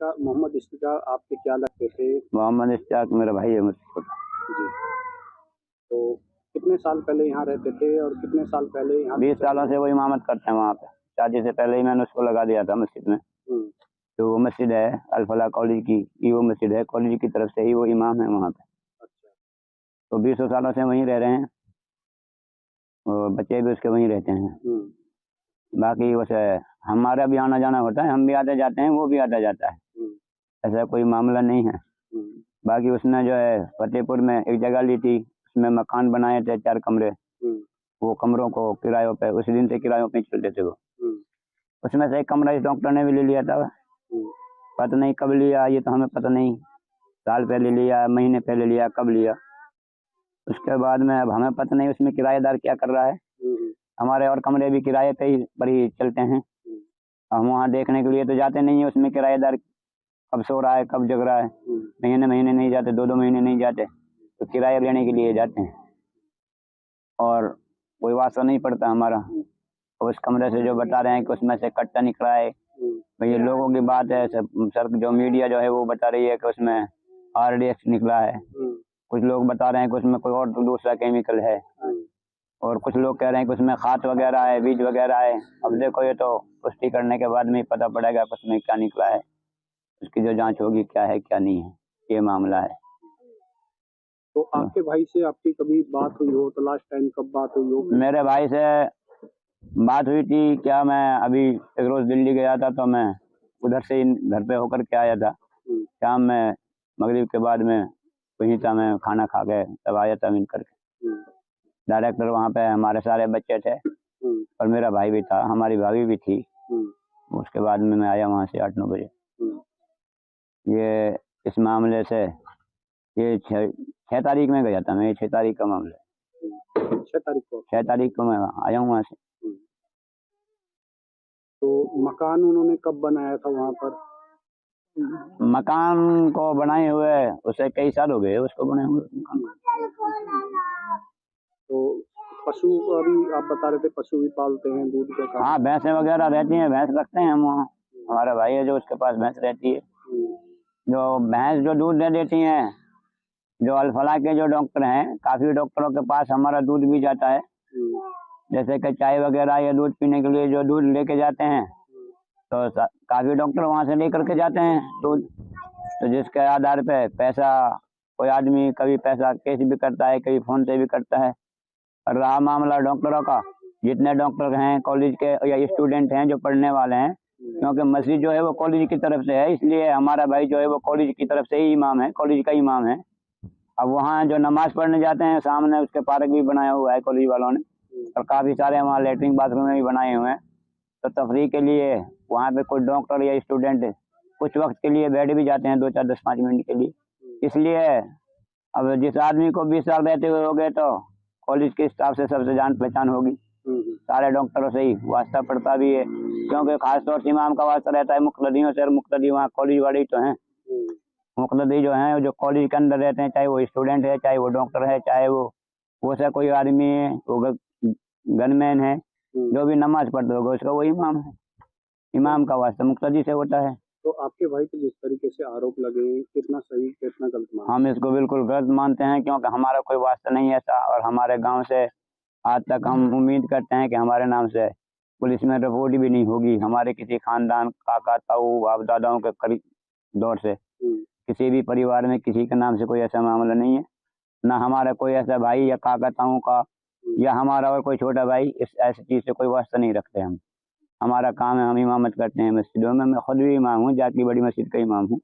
मोहम्मद इश्तियाक आपके क्या लगते थे? मोहम्मद इश्तियाक मेरा भाई है मुझको। जी। तो कितने साल पहले यहाँ रहते थे और कितने साल पहले यहाँ? 20 सालों से वो इमामत करते हैं वहाँ पे। शादी से पहले ही मैंने उसको लगा दिया था मस्जिद में। तो वो मस्जिद है अल-फलाह कॉलेज की, वो मस्जिद है कॉलेज की तरफ से ही वो इमाम है वहाँ पे। अच्छा। तो 20 सालों से वहीं रह रहे हैं और बच्चे भी उसके वहीं रहते हैं। बाकी वैसे हमारा भी आना जाना होता है, हम भी आते जाते हैं, वो भी आता जाता है, ऐसा कोई मामला नहीं है। बाकी उसने जो है फतेहपुर में एक जगह ली थी, उसमें मकान बनाए थे 4 कमरे। वो कमरों को किरायों पे उस दिन से किरायों पे चलते थे वो। उसमें से एक कमरा इस डॉक्टर ने भी ले लिया था। पता नहीं कब लिया, ये तो हमें पता नहीं, साल पहले लिया, महीने पहले लिया, कब लिया। उसके बाद में अब हमें पता नहीं उसमें किराएदार क्या कर रहा है। हमारे और कमरे भी किराए पे ही पर ही चलते हैं। हम वहाँ देखने के लिए तो जाते नहीं है, उसमें किराएदार कब सो रहा है कब जग रहा है। महीने महीने नहीं जाते, 2-2 महीने नहीं जाते, तो किराया लेने के लिए जाते हैं और कोई वास्ता नहीं पड़ता हमारा। उस कमरे से जो बता रहे हैं कि उसमें से कट्टा निकला है, भाई लोगों की बात है, सर जो मीडिया जो है वो बता रही है कि उसमें RDX निकला है। कुछ लोग बता रहे हैं कि उसमें कोई और दूसरा केमिकल है, और कुछ लोग कह रहे हैं कि उसमें खाद वगैरह है, बीज वगैरह है। अब देखो ये तो पुष्टि करने के बाद में ही पता पड़ेगा कि उसमें क्या निकला है, उसकी जो जांच होगी क्या है क्या नहीं है, ये मामला है। तो आपके भाई से आपकी कभी बात हुई हो? तो लास्ट टाइम कब बात हुई हो? मेरे भाई से बात हुई थी क्या, मैं अभी एक रोज दिल्ली गया था, तो मैं उधर से ही घर पे होकर के आया था। शाम में मगरिब के बाद में वहीं था, मैं खाना खा के तब आया था मिल करके। डायरेक्टर वहाँ पे हमारे सारे बच्चे थे और मेरा भाई भी था, हमारी भाभी भी थी। उसके बाद में मैं आया वहाँ से 8-9 बजे। ये इस मामले से ये 6 तारीख में गया था मैं, 6 तारीख का मामला है। 6 तारीख को मैं आया हूँ वहाँ से। तो मकान उन्होंने कब बनाया था वहाँ पर? मकान को बनाए हुए उसे कई साल हो गए उसको बने हुए। तो पशु अभी आप बता रहे थे पशु भी पालते हैं, दूध का? हाँ, भैंसें वगैरह रहती हैं, भैंस रखते हैं हम वहाँ। हमारा भाई है जो उसके पास भैंस रहती है। जो भैंस जो दूध दे देती हैं, जो अल-फलाह के जो डॉक्टर हैं, काफी डॉक्टरों के पास हमारा दूध भी जाता है। जैसे कि चाय वगैरह या दूध पीने के लिए जो दूध लेके जाते हैं, तो काफी डॉक्टर वहाँ से लेकर के जाते हैं दूध। तो जिसके आधार पे पैसा कोई आदमी कभी पैसा कैश भी करता है, कभी फोन से भी करता है। और रहा मामला डॉक्टरों का, जितने डॉक्टर हैं कॉलेज के या स्टूडेंट हैं जो पढ़ने वाले हैं, क्योंकि मस्जिद जो है वो कॉलेज की तरफ से है, इसलिए हमारा भाई जो है वो कॉलेज की तरफ से ही इमाम है, कॉलेज का इमाम है। अब वहाँ जो नमाज पढ़ने जाते हैं, सामने उसके पार्क भी बनाया हुआ है कॉलेज वालों ने, और काफी सारे वहाँ लेटरिन बाथरूम भी बनाए हुए हैं। तो तफरीह के लिए वहाँ पे कोई डॉक्टर या स्टूडेंट कुछ वक्त के लिए बैठ भी जाते हैं, 2-4, 10-5 मिनट के लिए। इसलिए अब जिस आदमी को 20 साल रहते हुए हो गए, तो कॉलेज के स्टाफ से सबसे जान पहचान होगी, सारे डॉक्टरों से ही वास्ता पड़ता भी है, क्योंकि खासतौर से इमाम का वास्ता रहता है मुक़्तदियों से, और मुक़्तदी वहाँ कॉलेज वाले तो हैं। मुक़्तदी जो हैं जो कॉलेज के अंदर रहते हैं, चाहे वो स्टूडेंट है, चाहे वो डॉक्टर है, चाहे वो सा कोई आदमी है, वो गनमैन है, जो भी नमाज पढ़ते होगा उसका वो इमाम है। इमाम का वास्ता मुक़्तदी से होता है। तो आपके भाई पे जिस तरीके से आरोप लगे, कितना सही कितना गलत मानते हैं? हम इसको बिल्कुल गलत मानते हैं, क्योंकि हमारा कोई वास्ता नहीं है ऐसा, और हमारे गांव से आज तक हम उम्मीद करते हैं कि हमारे नाम से पुलिस में रिपोर्ट भी नहीं होगी। हमारे किसी खानदान, काका ताऊ बाप दादाओं के करीब दौर से किसी भी परिवार में किसी के नाम से कोई ऐसा मामला नहीं है, ना हमारा कोई ऐसा भाई या काका ताऊ का या हमारा और कोई छोटा भाई इस ऐसी चीज़ से कोई वास्ता नहीं रखते हम। हमारा काम है, हम इमामत करते हैं मस्जिदों में। मैं खुद भी इमाम हूँ, जाकी बड़ी मस्जिद का इमाम हूँ।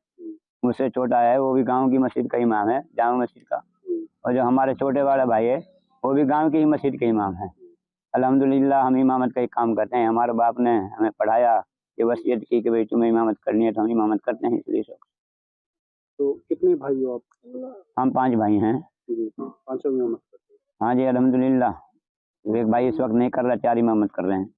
मुझसे छोटा है वो भी गांव की मस्जिद का इमाम है, जामा मस्जिद का, और जो हमारे छोटे वाला भाई है वो भी गांव की ही मस्जिद के इमाम है। अल्हम्दुलिल्लाह हम इमामत का ही काम करते हैं। हमारे बाप ने हमें पढ़ाया, ये वसीयत की कि भाई तुम्हें इमामत करनी है, तो हम इमामत करते हैं इसलिए। तो कितने भाई हो आप? हम 5 भाई हैं। 5 इमामत करते हैं? हाँ जी, अल्हम्दुलिल्लाह। एक भाई इस वक्त नहीं कर रहा, 4 इमामत कर रहे हैं।